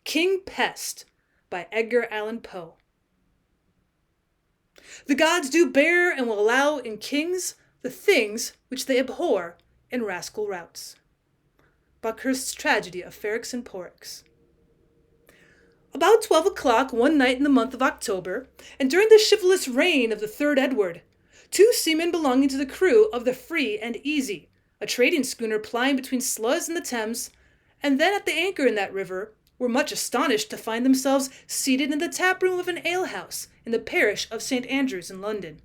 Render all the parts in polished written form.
King Pest by Edgar Allan Poe. The gods do bear and will allow in kings the things which they abhor in rascal routs. Buckhurst's Tragedy of Ferrex and Porrex. About 12 o'clock one night in the month of October, and during the chivalrous reign of the third Edward, two seamen belonging to the crew of the Free and Easy, a trading schooner plying between Sluys and the Thames, and then at the anchor in that river, were much astonished to find themselves seated in the tap-room of an alehouse in the parish of St. Andrews in London,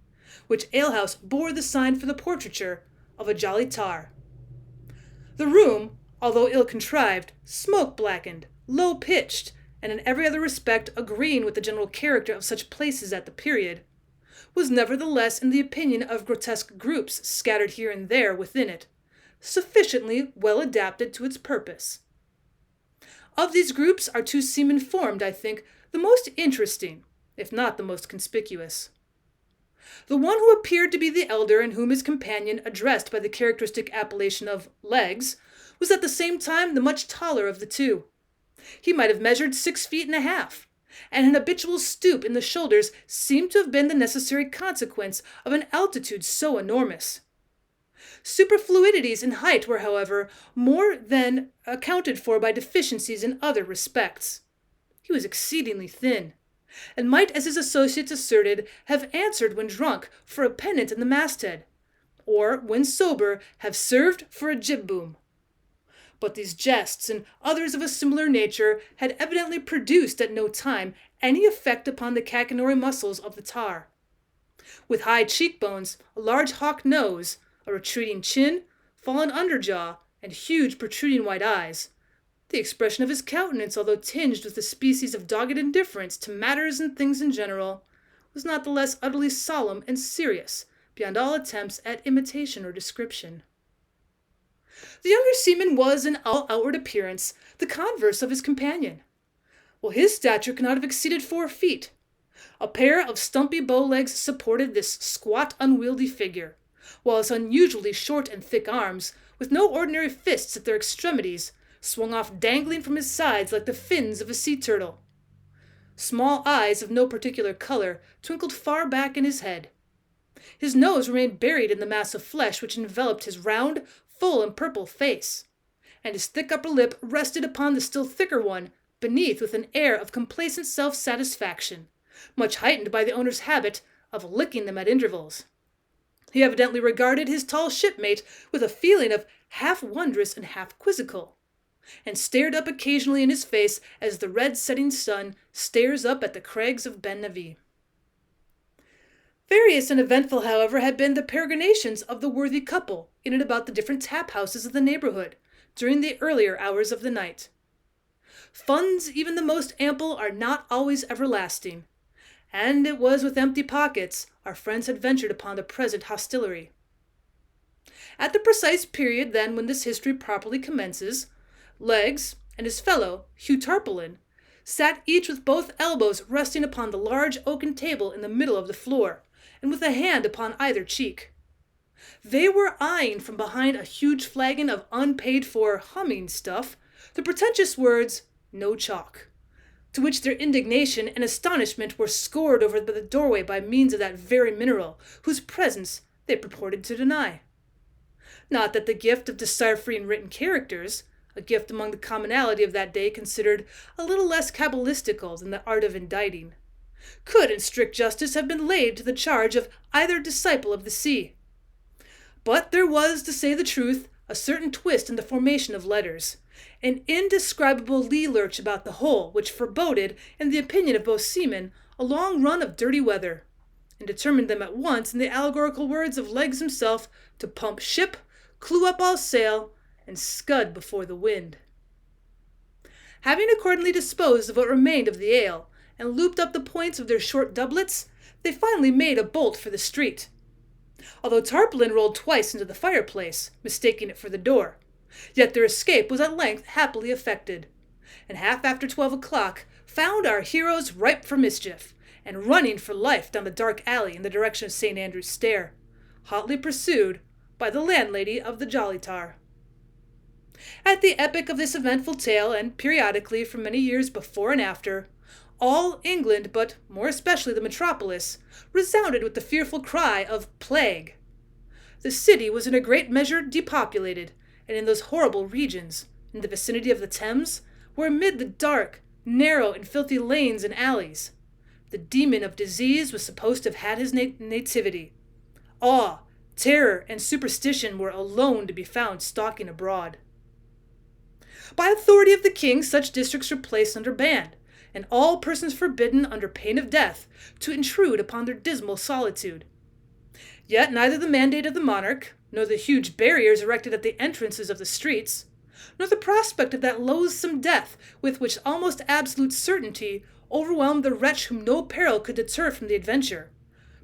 which alehouse bore the sign for the portraiture of a jolly tar. The room, although ill-contrived, smoke-blackened, low-pitched, and in every other respect agreeing with the general character of such places at the period, was nevertheless, in the opinion of grotesque groups scattered here and there within it, sufficiently well adapted to its purpose. Of these groups our two seamen formed, I think, the most interesting, if not the most conspicuous. The one who appeared to be the elder and whom his companion addressed by the characteristic appellation of Legs was at the same time the much taller of the two. He might have measured 6 feet and a half, and an habitual stoop in the shoulders seemed to have been the necessary consequence of an altitude so enormous. Superfluities in height were, however, more than accounted for by deficiencies in other respects. He was exceedingly thin, and might, as his associates asserted, have answered when drunk for a pennant in the masthead, or, when sober, have served for a jib-boom. But these jests, and others of a similar nature, had evidently produced at no time any effect upon the catenary muscles of the tar. With high cheekbones, a large hawk nose, a retreating chin, fallen underjaw, and huge protruding white eyes, the expression of his countenance, although tinged with a species of dogged indifference to matters and things in general, was not the less utterly solemn and serious, beyond all attempts at imitation or description. The younger seaman was, in all outward appearance, the converse of his companion, while his stature could not have exceeded 4 feet. A pair of stumpy bow-legs supported this squat, unwieldy figure, while his unusually short and thick arms, with no ordinary fists at their extremities, swung off dangling from his sides like the fins of a sea-turtle. Small eyes of no particular color twinkled far back in his head. His nose remained buried in the mass of flesh which enveloped his round, full and purple face, and his thick upper lip rested upon the still thicker one beneath with an air of complacent self-satisfaction, much heightened by the owner's habit of licking them at intervals. He evidently regarded his tall shipmate with a feeling of half wondrous and half quizzical, and stared up occasionally in his face as the red setting sun stares up at the crags of Ben Nevis. Various and eventful, however, had been the peregrinations of the worthy couple in and about the different tap-houses of the neighborhood during the earlier hours of the night. Funds, even the most ample, are not always everlasting, and it was with empty pockets our friends had ventured upon the present hostelry. At the precise period, then, when this history properly commences, Legs and his fellow, Hugh Tarpaulin, sat each with both elbows resting upon the large oaken table in the middle of the floor, and with a hand upon either cheek. They were eyeing from behind a huge flagon of unpaid-for humming stuff the pretentious words, "No chalk," to which their indignation and astonishment were scored over the doorway by means of that very mineral, whose presence they purported to deny. Not that the gift of deciphering written characters, a gift among the commonalty of that day considered a little less cabalistical than the art of inditing, could in strict justice have been laid to the charge of either disciple of the sea. But there was, to say the truth, a certain twist in the formation of letters, an indescribable lee-lurch about the whole, which foreboded, in the opinion of both seamen, a long run of dirty weather, and determined them at once, in the allegorical words of Legs himself, to pump ship, clew up all sail, and scud before the wind. Having accordingly disposed of what remained of the ale, and looped up the points of their short doublets, they finally made a bolt for the street. Although Tarpaulin rolled twice into the fireplace, mistaking it for the door, yet their escape was at length happily effected, and half after 12 o'clock found our heroes ripe for mischief, and running for life down the dark alley in the direction of St. Andrew's Stair, hotly pursued by the landlady of the Jolly Tar. At the epoch of this eventful tale, and periodically for many years before and after, all England, but more especially the metropolis, resounded with the fearful cry of plague. The city was in a great measure depopulated, and in those horrible regions, in the vicinity of the Thames, were amid the dark, narrow, and filthy lanes and alleys, the demon of disease was supposed to have had his nativity. Awe, terror, and superstition were alone to be found stalking abroad. By authority of the king, such districts were placed under ban, and all persons forbidden under pain of death to intrude upon their dismal solitude. Yet neither the mandate of the monarch, nor the huge barriers erected at the entrances of the streets, nor the prospect of that loathsome death with which almost absolute certainty overwhelmed the wretch whom no peril could deter from the adventure,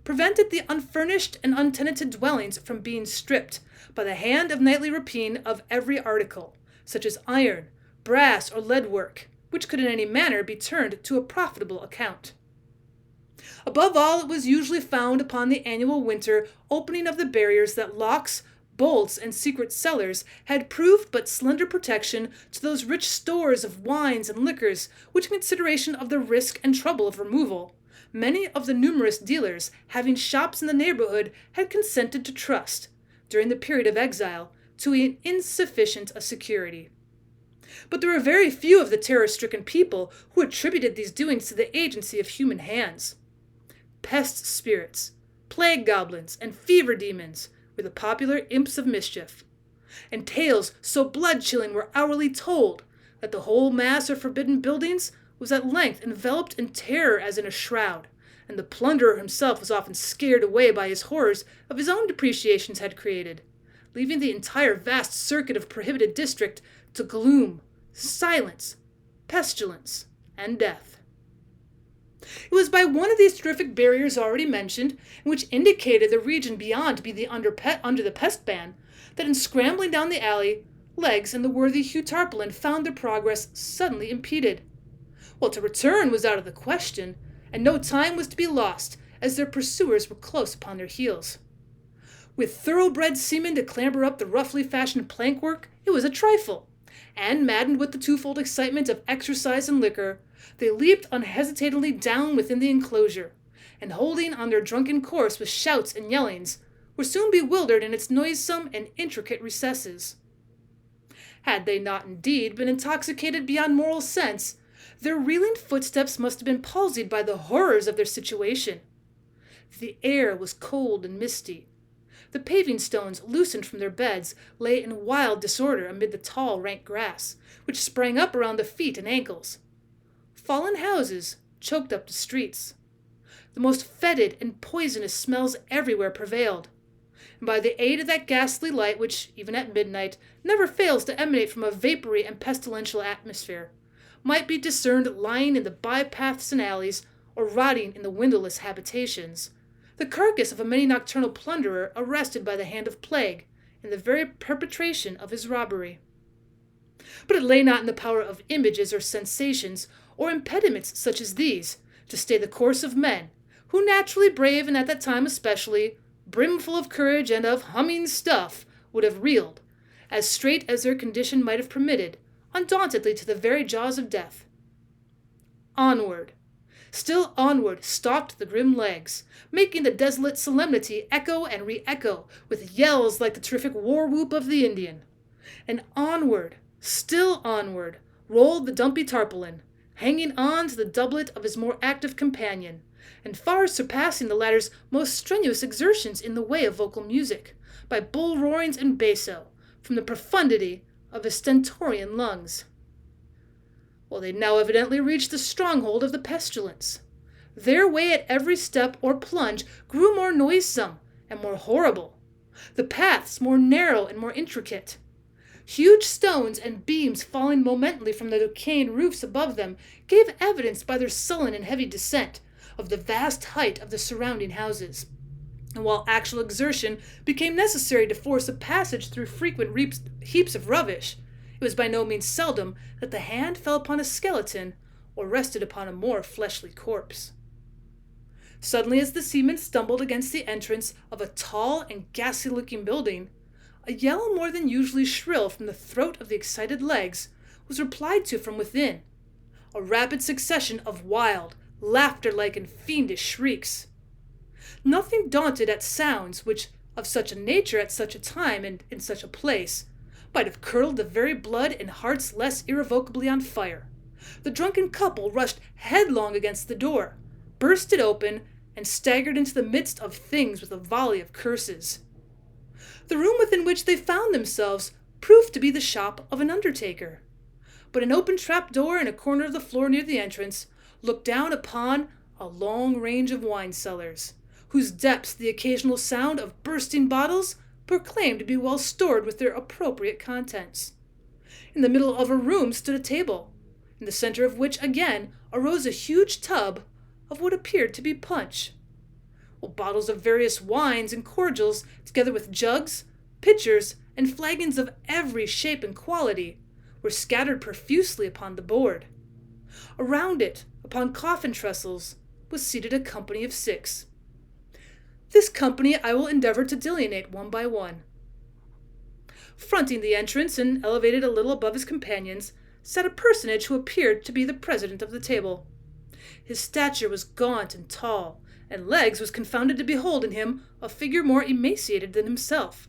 prevented the unfurnished and untenanted dwellings from being stripped by the hand of nightly rapine of every article, such as iron, brass, or lead work, which could in any manner be turned to a profitable account. Above all, it was usually found upon the annual winter opening of the barriers that locks, bolts, and secret cellars had proved but slender protection to those rich stores of wines and liquors which, in consideration of the risk and trouble of removal, many of the numerous dealers having shops in the neighborhood had consented to trust, during the period of exile, to an insufficient a security. But there were very few of the terror-stricken people who attributed these doings to the agency of human hands. Pest spirits, plague goblins, and fever demons were the popular imps of mischief, and tales so blood-chilling were hourly told that the whole mass of forbidden buildings was at length enveloped in terror as in a shroud, and the plunderer himself was often scared away by his horrors of his own depreciations had created, leaving the entire vast circuit of prohibited district to gloom, silence, pestilence, and death. It was by one of these terrific barriers already mentioned, and which indicated the region beyond to be under the pest ban, that in scrambling down the alley, Legs and the worthy Hugh Tarpaulin found their progress suddenly impeded. Well, to return was out of the question, and no time was to be lost, as their pursuers were close upon their heels. With thoroughbred seamen to clamber up the roughly fashioned plankwork, it was a trifle, and maddened with the twofold excitement of exercise and liquor, they leaped unhesitatingly down within the enclosure, and holding on their drunken course with shouts and yellings, were soon bewildered in its noisome and intricate recesses. Had they not indeed been intoxicated beyond moral sense, their reeling footsteps must have been palsied by the horrors of their situation. The air was cold and misty. The paving stones, loosened from their beds, lay in wild disorder amid the tall, rank grass, which sprang up around the feet and ankles. Fallen houses choked up the streets. The most fetid and poisonous smells everywhere prevailed, and by the aid of that ghastly light which, even at midnight, never fails to emanate from a vapory and pestilential atmosphere, might be discerned lying in the by-paths and alleys, or rotting in the windowless habitations, the carcass of a many nocturnal plunderer arrested by the hand of plague in the very perpetration of his robbery. But it lay not in the power of images or sensations, or impediments such as these, to stay the course of men, who naturally brave, and at that time especially, brimful of courage and of humming stuff, would have reeled, as straight as their condition might have permitted, undauntedly to the very jaws of death. Onward, still onward, stalked the grim Legs, making the desolate solemnity echo and re-echo with yells like the terrific war-whoop of the Indian. And onward, still onward, rolled the dumpy Tarpaulin, hanging on to the doublet of his more active companion, and far surpassing the latter's most strenuous exertions in the way of vocal music, by bull-roarings and basso, from the profundity of his stentorian lungs. Well, they now evidently reached the stronghold of the pestilence. Their way at every step or plunge grew more noisome and more horrible, the paths more narrow and more intricate. Huge stones and beams falling momently from the decaying roofs above them gave evidence by their sullen and heavy descent of the vast height of the surrounding houses. And while actual exertion became necessary to force a passage through frequent heaps of rubbish, it was by no means seldom that the hand fell upon a skeleton or rested upon a more fleshly corpse. Suddenly, as the seamen stumbled against the entrance of a tall and ghastly-looking building, A yell more than usually shrill from the throat of the excited Legs was replied to from within. A rapid succession of wild, laughter-like and fiendish shrieks. Nothing daunted at sounds which, of such a nature at such a time and in such a place, might have curdled the very blood in hearts less irrevocably on fire, the drunken couple rushed headlong against the door, burst it open, and staggered into the midst of things with a volley of curses. The room within which they found themselves proved to be the shop of an undertaker, but an open trap-door in a corner of the floor near the entrance looked down upon a long range of wine cellars, whose depths the occasional sound of bursting bottles proclaimed to be well stored with their appropriate contents. In the middle of a room stood a table, in the center of which again arose a huge tub of what appeared to be punch, while bottles of various wines and cordials, together with jugs, pitchers, and flagons of every shape and quality, were scattered profusely upon the board. Around it, upon coffin trestles, was seated a company of 6. This company I will endeavor to delineate one by one. Fronting the entrance and elevated a little above his companions, sat a personage who appeared to be the president of the table. His stature was gaunt and tall, and Legs was confounded to behold in him a figure more emaciated than himself.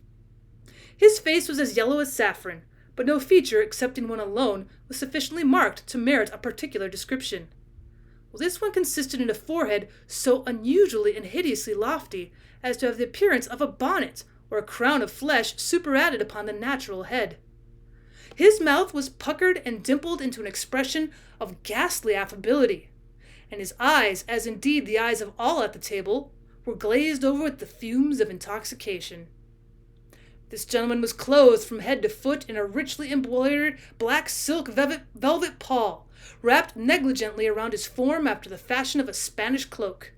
His face was as yellow as saffron, but no feature excepting one alone was sufficiently marked to merit a particular description. Well, this one consisted in a forehead so unusually and hideously lofty as to have the appearance of a bonnet or a crown of flesh superadded upon the natural head. His mouth was puckered and dimpled into an expression of ghastly affability, and his eyes, as indeed the eyes of all at the table, were glazed over with the fumes of intoxication. This gentleman was clothed from head to foot in a richly embroidered black silk velvet pall, wrapped negligently around his form after the fashion of a Spanish cloak.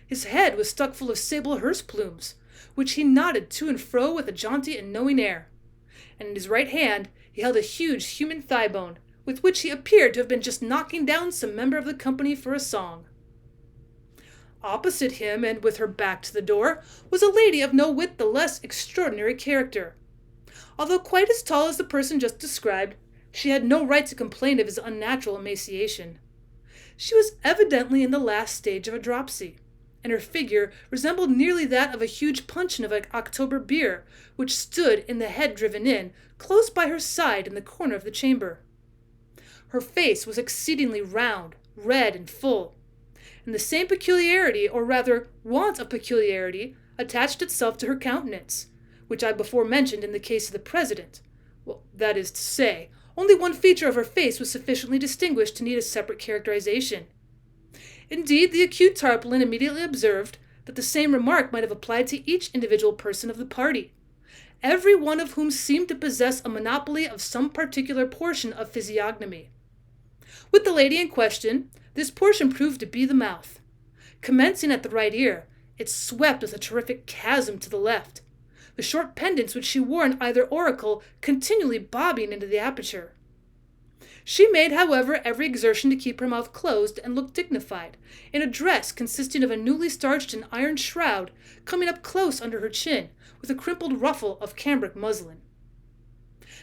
His head was stuck full of sable hearse plumes, which he nodded to and fro with a jaunty and knowing air, and in his right hand he held a huge human thigh-bone, with which he appeared to have been just knocking down some member of the company for a song. Opposite him, and with her back to the door, was a lady of no whit the less extraordinary character. Although quite as tall as the person just described, she had no right to complain of his unnatural emaciation. She was evidently in the last stage of a dropsy, and her figure resembled nearly that of a huge puncheon of October beer, which stood in the head driven in, close by her side in the corner of the chamber. Her face was exceedingly round, red, and full, and the same peculiarity, or rather want of peculiarity, attached itself to her countenance, which I before mentioned in the case of the president. Well, that is to say, only one feature of her face was sufficiently distinguished to need a separate characterization. Indeed, the acute tarpaulin immediately observed that the same remark might have applied to each individual person of the party, every one of whom seemed to possess a monopoly of some particular portion of physiognomy. With the lady in question, this portion proved to be the mouth. Commencing at the right ear, it swept with a terrific chasm to the left, the short pendants which she wore in either auricle continually bobbing into the aperture. She made, however, every exertion to keep her mouth closed and look dignified, in a dress consisting of a newly starched and iron shroud coming up close under her chin, with a crimpled ruffle of cambric muslin.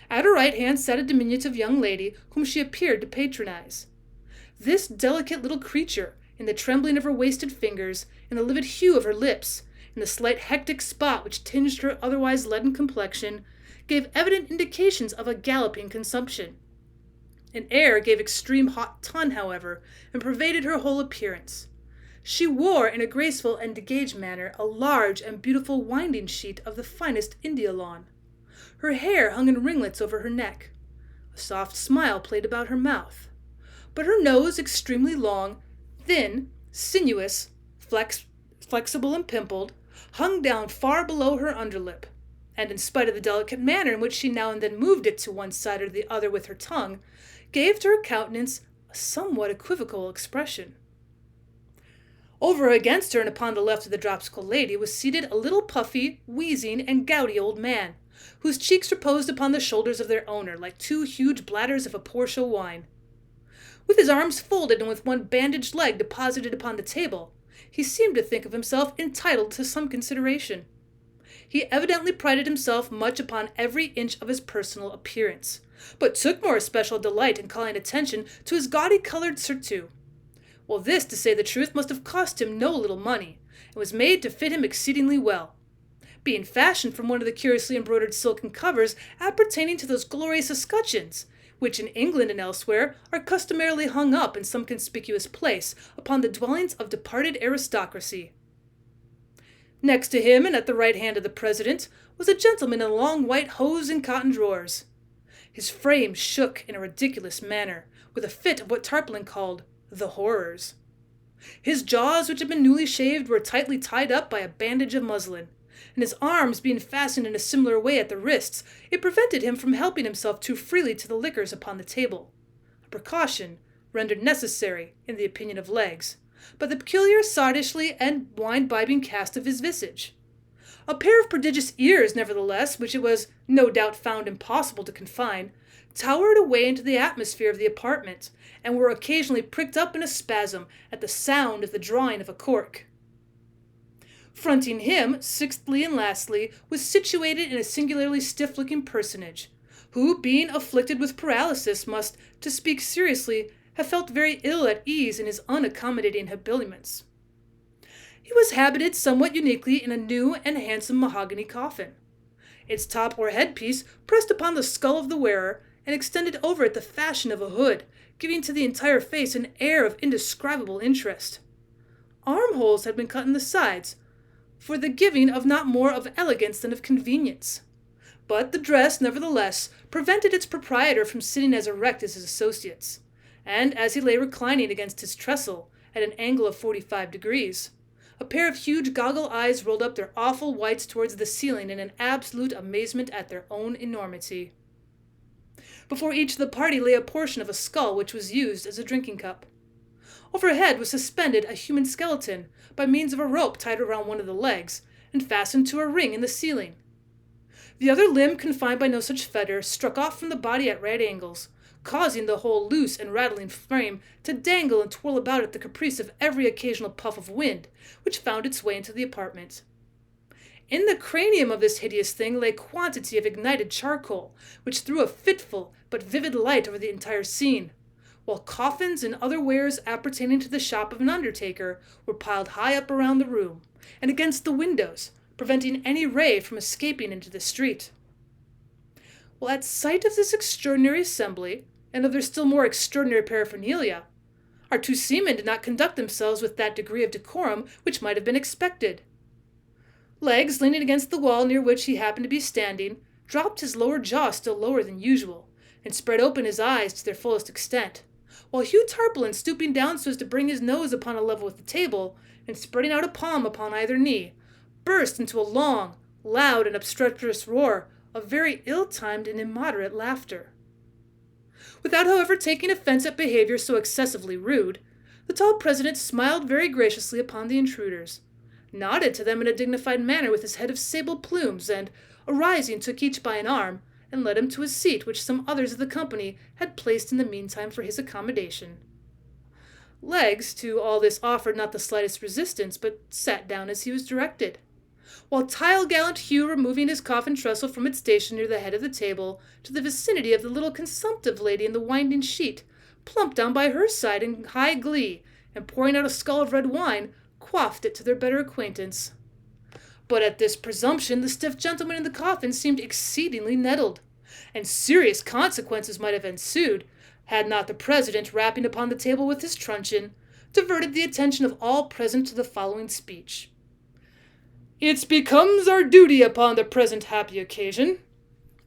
At her right hand sat a diminutive young lady whom she appeared to patronize. This delicate little creature, in the trembling of her wasted fingers, in the livid hue of her lips, in the slight hectic spot which tinged her otherwise leaden complexion, gave evident indications of a galloping consumption. An air gave extreme hot ton, however, and pervaded her whole appearance. She wore, in a graceful and degaged manner, a large and beautiful winding sheet of the finest India lawn. Her hair hung in ringlets over her neck. A soft smile played about her mouth, but her nose, extremely long, thin, sinuous, flexible and pimpled, hung down far below her underlip, and in spite of the delicate manner in which she now and then moved it to one side or the other with her tongue, gave to her countenance a somewhat equivocal expression. Over against her and upon the left of the dropsical lady was seated a little puffy, wheezing, and gouty old man, whose cheeks reposed upon the shoulders of their owner like 2 huge bladders of a Portia wine. With his arms folded and with one bandaged leg deposited upon the table, he seemed to think of himself entitled to some consideration. He evidently prided himself much upon every inch of his personal appearance, but took more especial delight in calling attention to his gaudy-colored surtout. Well, this, to say the truth, must have cost him no little money, and was made to fit him exceedingly well, being fashioned from one of the curiously embroidered silken covers appertaining to those glorious escutcheons, which in England and elsewhere are customarily hung up in some conspicuous place upon the dwellings of departed aristocracy. Next to him, and at the right hand of the president, was a gentleman in long white hose and cotton drawers. His frame shook in a ridiculous manner, with a fit of what Tarpaulin called the horrors. His jaws, which had been newly shaved, were tightly tied up by a bandage of muslin, and his arms being fastened in a similar way at the wrists, it prevented him from helping himself too freely to the liquors upon the table, a precaution rendered necessary, in the opinion of Legs, by the peculiar sotishly and wine-bibbing cast of his visage. A pair of prodigious ears, nevertheless, which it was no doubt found impossible to confine, towered away into the atmosphere of the apartment, and were occasionally pricked up in a spasm at the sound of the drawing of a cork. Fronting him, sixthly and lastly, was situated in a singularly stiff-looking personage, who, being afflicted with paralysis, must, to speak seriously, have felt very ill at ease in his unaccommodating habiliments. He was habited somewhat uniquely in a new and handsome mahogany coffin, its top or headpiece pressed upon the skull of the wearer and extended over it the fashion of a hood, giving to the entire face an air of indescribable interest. Armholes had been cut in the sides, for the giving of not more of elegance than of convenience. But the dress, nevertheless, prevented its proprietor from sitting as erect as his associates, and as he lay reclining against his trestle, at an angle of 45 degrees, a pair of huge goggle eyes rolled up their awful whites towards the ceiling in an absolute amazement at their own enormity. Before each of the party lay a portion of a skull which was used as a drinking cup. Overhead was suspended a human skeleton by means of a rope tied around one of the legs and fastened to a ring in the ceiling. The other limb, confined by no such fetter, struck off from the body at right angles, causing the whole loose and rattling frame to dangle and twirl about at the caprice of every occasional puff of wind which found its way into the apartment. In the cranium of this hideous thing lay quantity of ignited charcoal, which threw a fitful but vivid light over the entire scene, while coffins and other wares appertaining to the shop of an undertaker were piled high up around the room, and against the windows, preventing any ray from escaping into the street. Well, at sight of this extraordinary assembly, and of their still more extraordinary paraphernalia, our two seamen did not conduct themselves with that degree of decorum which might have been expected. Legs, leaning against the wall near which he happened to be standing, dropped his lower jaw still lower than usual, and spread open his eyes to their fullest extent, while Hugh Tarpaulin, stooping down so as to bring his nose upon a level with the table, and spreading out a palm upon either knee, burst into a long, loud, and obstreperous roar of very ill-timed and immoderate laughter. Without, however, taking offense at behavior so excessively rude, the tall president smiled very graciously upon the intruders, nodded to them in a dignified manner with his head of sable plumes, and, arising, took each by an arm, and led him to a seat which some others of the company had placed in the meantime for his accommodation. Legs to all this offered not the slightest resistance, but sat down as he was directed, while tile-gallant Hugh, removing his coffin trestle from its station near the head of the table to the vicinity of the little consumptive lady in the winding sheet, plumped down by her side in high glee, and pouring out a skull of red wine, quaffed it to their better acquaintance. But at this presumption the stiff gentleman in the coffin seemed exceedingly nettled, and serious consequences might have ensued, had not the president, rapping upon the table with his truncheon, diverted the attention of all present to the following speech. "It becomes our duty upon the present happy occasion—"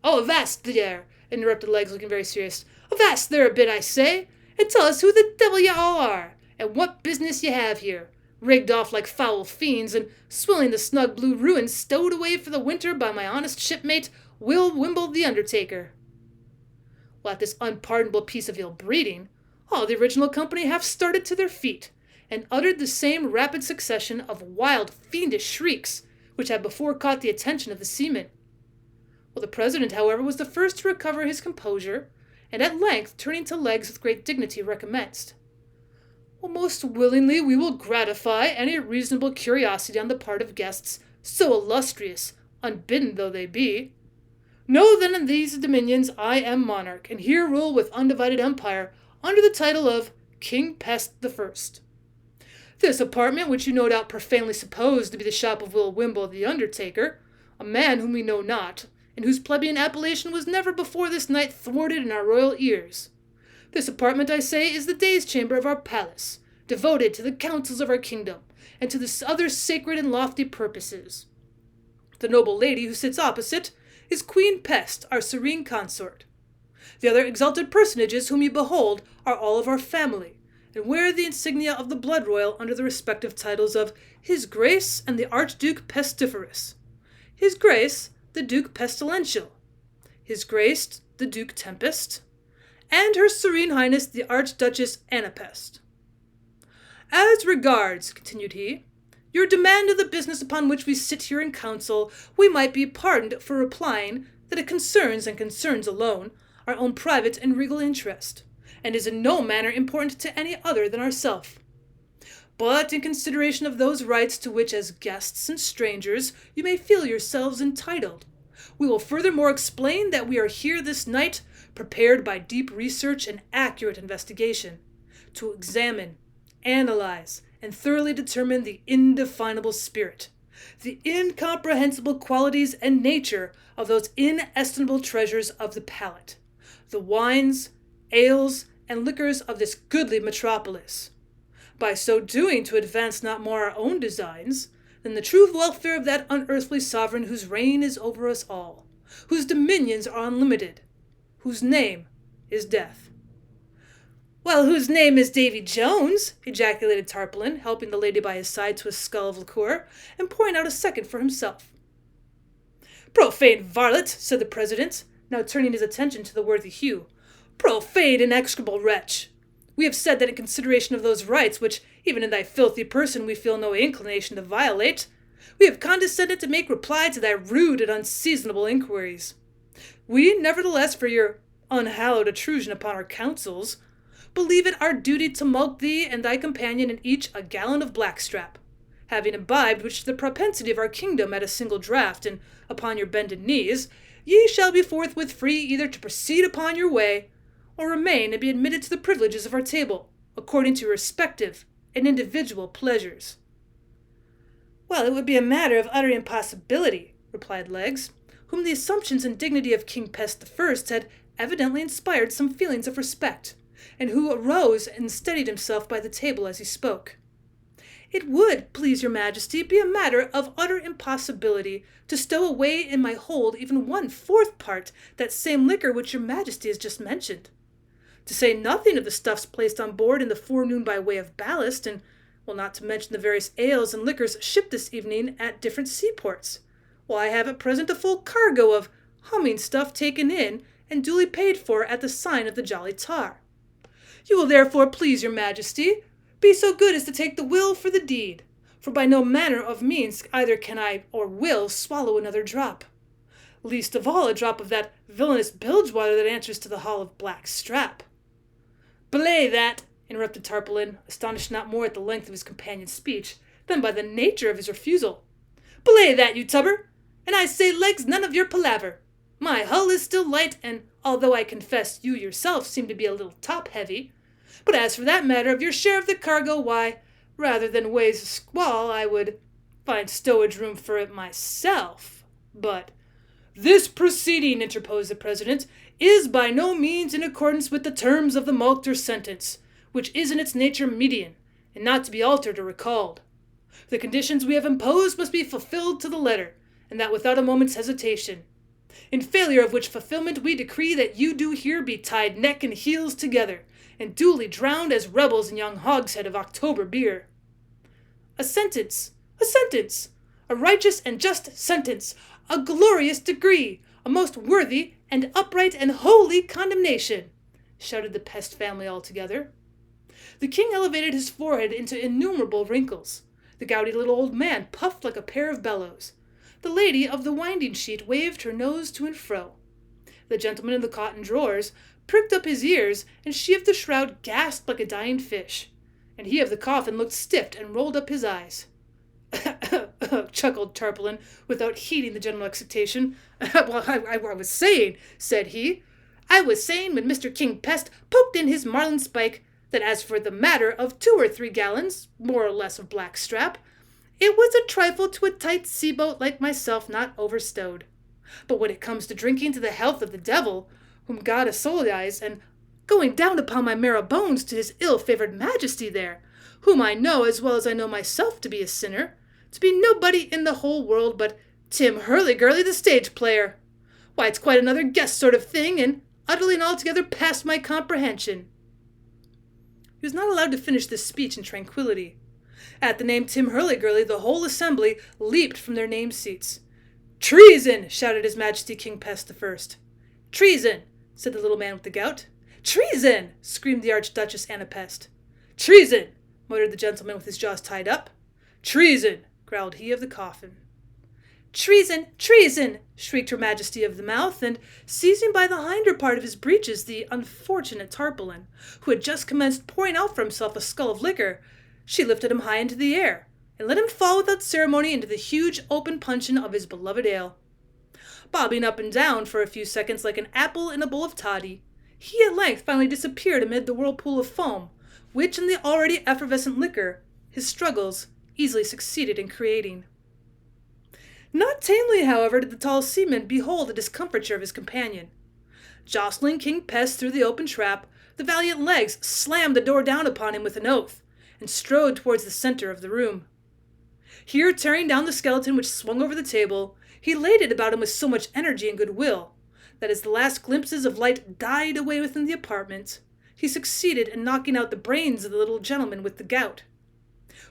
"Oh, avast there!" interrupted Legs, looking very serious. "Avast there a bit, I say, and tell us who the devil you all are, and what business you have here, rigged off like foul fiends, and swilling the snug blue ruin stowed away for the winter by my honest shipmate, Will Wimble the undertaker." Well, at this unpardonable piece of ill-breeding, all the original company half started to their feet, and uttered the same rapid succession of wild, fiendish shrieks which had before caught the attention of the seamen. Well, the president, however, was the first to recover his composure, and at length, turning to Legs with great dignity, recommenced. "Well, most willingly we will gratify any reasonable curiosity on the part of guests so illustrious, unbidden though they be. Know then in these dominions I am monarch, and here rule with undivided empire, under the title of King Pest the First. This apartment, which you no doubt profanely suppose to be the shop of Will Wimble the undertaker, a man whom we know not, and whose plebeian appellation was never before this night thwarted in our royal ears. This apartment, I say, is the day's chamber of our palace, devoted to the councils of our kingdom, and to the other sacred and lofty purposes. The noble lady who sits opposite is Queen Pest, our serene consort. The other exalted personages whom you behold are all of our family, and wear the insignia of the blood royal under the respective titles of His Grace and the Archduke Pestiferous, His Grace the Duke Pestilential, His Grace the Duke Tempest, and Her Serene Highness the Archduchess Anapest. As regards, continued he, your demand of the business upon which we sit here in council, we might be pardoned for replying that it concerns, and concerns alone, our own private and regal interest, and is in no manner important to any other than ourself. But in consideration of those rights to which as guests and strangers you may feel yourselves entitled, we will furthermore explain that we are here this night, prepared by deep research and accurate investigation, to examine, analyze, and thoroughly determine the indefinable spirit, the incomprehensible qualities and nature of those inestimable treasures of the palate, the wines, ales, and liquors of this goodly metropolis. By so doing to advance not more our own designs than the true welfare of that unearthly sovereign whose reign is over us all, whose dominions are unlimited, whose name is death. Well, whose name is Davy Jones, ejaculated Tarpaulin, helping the lady by his side to a skull of liqueur, and pouring out a second for himself. Profane varlet, said the president, now turning his attention to the worthy Hugh. Profane and execrable wretch! We have said that in consideration of those rights which, even in thy filthy person, we feel no inclination to violate, we have condescended to make reply to thy rude and unseasonable inquiries. We, nevertheless, for your unhallowed intrusion upon our counsels, believe it our duty to mulct thee and thy companion in each a gallon of blackstrap, having imbibed which the propensity of our kingdom at a single draught, and upon your bended knees, ye shall be forthwith free either to proceed upon your way, or remain and be admitted to the privileges of our table, according to your respective and individual pleasures. Well, it would be a matter of utter impossibility, replied Legges, whom the assumptions and dignity of King Pest the First had evidently inspired some feelings of respect, and who arose and steadied himself by the table as he spoke. It would, please your majesty, be a matter of utter impossibility to stow away in my hold even 1/4 part that same liquor which your majesty has just mentioned, to say nothing of the stuffs placed on board in the forenoon by way of ballast, and, well, not to mention the various ales and liquors shipped this evening at different seaports, while I have at present a full cargo of humming stuff taken in and duly paid for at the sign of the Jolly Tar. You will therefore, please your majesty, be so good as to take the will for the deed, for by no manner of means either can I or will swallow another drop, least of all a drop of that villainous bilge-water that answers to the hall of black strap. Belay that, interrupted Tarpaulin, astonished not more at the length of his companion's speech than by the nature of his refusal. Belay that, you tubber, and I say Legges none of your palaver. My hull is still light, and although I confess you yourself seem to be a little top-heavy, but as for that matter of your share of the cargo, why, rather than ways a squall, I would find stowage room for it myself. But this proceeding, interposed the president, is by no means in accordance with the terms of the mulctor sentence, which is in its nature median, and not to be altered or recalled. The conditions we have imposed must be fulfilled to the letter, and that without a moment's hesitation. In failure of which fulfillment we decree that you do here be tied neck and heels together, and duly drowned as rebels in young hogshead of October beer. A sentence, a righteous and just sentence, a glorious decree, a most worthy and upright and holy condemnation, shouted the Pest family all together. The king elevated his forehead into innumerable wrinkles. The gouty little old man puffed like a pair of bellows. The lady of the winding-sheet waved her nose to and fro. The gentleman in the cotton drawers pricked up his ears, and she of the shroud gasped like a dying fish, and he of the coffin looked stiff and rolled up his eyes. chuckled Tarpaulin, without heeding the general excitation. Well, I was saying, said he, I was saying when Mr. King Pest poked in his marlin spike, that as for the matter of 2 or 3 gallons, more or less, of black strap, it was a trifle to a tight sea-boat like myself not overstowed. But when it comes to drinking to the health of the devil, whom God assoilize, and going down upon my marrow bones to his ill-favoured majesty there, whom I know as well as I know myself to be a sinner, to be nobody in the whole world but Tim Hurlygurly the stage player, why, it's quite another guess sort of thing, and utterly and altogether past my comprehension. He was not allowed to finish this speech in tranquillity. At the name Tim Hurlygurly, the whole assembly leaped from their name seats. "Treason!" shouted His Majesty King Pest the First. "Treason!" said the little man with the gout. "Treason!" screamed the Archduchess Anna Pest. "Treason!" muttered the gentleman with his jaws tied up. "Treason!" growled he of the coffin. "Treason! Treason!" shrieked Her Majesty of the Mouth, and, seizing by the hinder part of his breeches the unfortunate Tarpaulin, who had just commenced pouring out for himself a scull of liquor, she lifted him high into the air, and let him fall without ceremony into the huge open puncheon of his beloved ale. Bobbing up and down for a few seconds like an apple in a bowl of toddy, he at length finally disappeared amid the whirlpool of foam, which in the already effervescent liquor his struggles easily succeeded in creating. Not tamely, however, did the tall seaman behold the discomfiture of his companion. Jostling King Pest through the open trap, the valiant legs slammed the door down upon him with an oath, and strode towards the centre of the room. Here, tearing down the skeleton which swung over the table, he laid it about him with so much energy and goodwill, that as the last glimpses of light died away within the apartment, he succeeded in knocking out the brains of the little gentleman with the gout.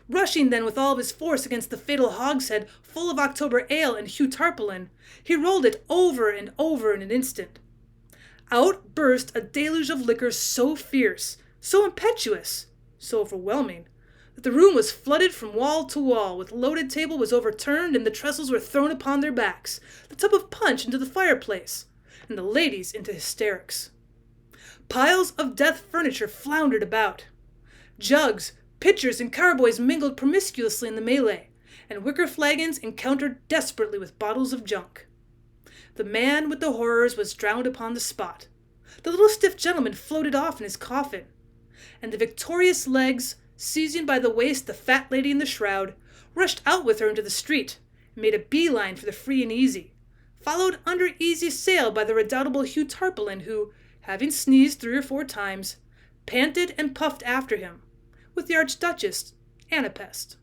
Rushing then with all of his force against the fatal hogshead full of October ale and Hugh Tarpaulin, he rolled it over and over in an instant. Out burst a deluge of liquor so fierce, so impetuous, so overwhelming, that the room was flooded from wall to wall, with loaded table was overturned, and the trestles were thrown upon their backs, the tub of punch into the fireplace, and the ladies into hysterics. Piles of death furniture floundered about. Jugs, pitchers, and carboys mingled promiscuously in the melee, and wicker flagons encountered desperately with bottles of junk. The man with the horrors was drowned upon the spot. The little stiff gentleman floated off in his coffin, and the victorious legs, seizing by the waist the fat lady in the shroud, rushed out with her into the street, and made a bee-line for the free and easy, followed under easy sail by the redoubtable Hugh Tarpaulin, who, having sneezed 3 or 4 times, panted and puffed after him, with the Archduchess Anna Pest.